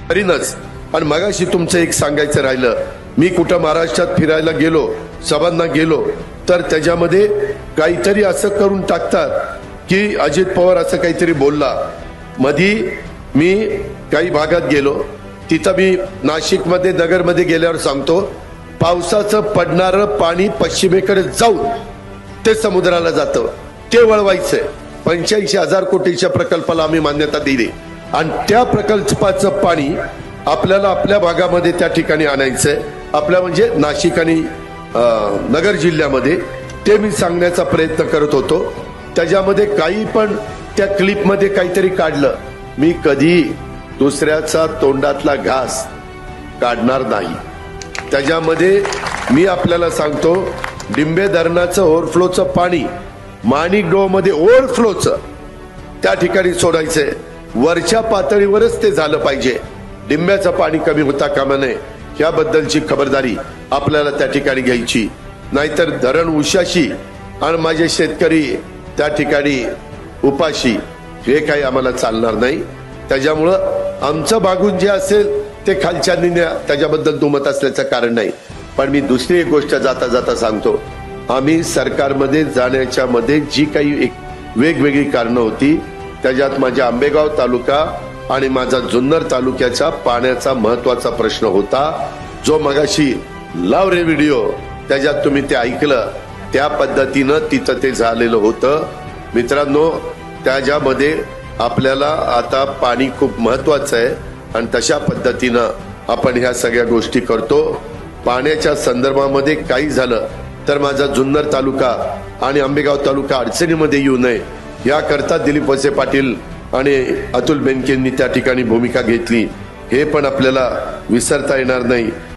करीनच। आणि मगाशी तुमचं एक सांगायचं राहिलं, मी कुठं महाराष्ट्रात फिरायला गेलो, सभांना गेलो, तर त्याच्यामध्ये काहीतरी असं करून टाकतात की अजित पवार असं काहीतरी बोलला। मधी मी काही भागात गेलो, तिथं मी नाशिकमध्ये नगरमध्ये गेल्यावर सांगतो, पावसाचं पडणारं पाणी पश्चिमेकडे जाऊन ते समुद्राला जातं, ते वळवायचंय। 85,000 कोटीच्या प्रकल्पाला आम्ही मान्यता दिली आणि त्या प्रकल्पाचं पाणी आपल्याला आपल्या भागामध्ये त्या ठिकाणी आणायचंय, आपल्या म्हणजे नाशिक आणि नगर जिल्ह्यामध्ये। ते मी सांगण्याचा प्रयत्न करत होतो। त्याच्यामध्ये काही पण त्या क्लिपमध्ये काहीतरी काढलं, मी कधी दुसऱ्याचा तोंडातला घास काढणार नाही। त्याच्यामध्ये मी आपल्याला सांगतो, डिंबे धरणाचं ओव्हरफ्लोचं पाणी माणिकडोह मध्ये ओव्हरफ्लोचं त्या ठिकाणी सोडायचंय, वरच्या पातळीवरच ते झालं पाहिजे। डिंब्याचं पाणी कमी होता कामा नये, याबद्दलची खबरदारी आपल्याला त्या ठिकाणी घ्यायची। नाहीतर धरण उशाशी आणि माझे शेतकरी त्या ठिकाणी उपाशी, हे काही आम्हाला चालणार नाही। त्याच्यामुळं आमचं भागून जे असेल ते खालच्यांनी त्याच्याबद्दल दुमत असल्याचं कारण नाही। पण मी दुसरी एक गोष्ट जाता जाता सांगतो, आम्ही सरकारमध्ये जाण्याच्या मध्ये जी काही एक वेगवेगळी कारणं होती, त्याच्यात माझ्या आंबेगाव तालुका आणि माझा जुन्नर तालुक्याचा पाण्याचा महत्वाचा प्रश्न होता, जो मगाशी लाव रे व्हिडिओ त्याच्यात तुम्ही ते ऐकलं, त्या पद्धतीनं तिथं ते झालेलं होतं। मित्रांनो, त्याच्यामध्ये आपल्याला आता पाणी खूप महत्वाचं आहे आणि तशा पद्धतीनं आपण ह्या सगळ्या गोष्टी करतो। पाण्याच्या संदर्भामध्ये काही झालं तर माझा जुन्नर तालुका आणि आंबेगाव तालुका अडचणीमध्ये येऊ नये, याकरता दिलीप वळसे पाटील आणि अतुल बेनकेंनी त्या ठिकाणी भूमिका घेतली, हे पण आपल्याला विसरता येणार नाही।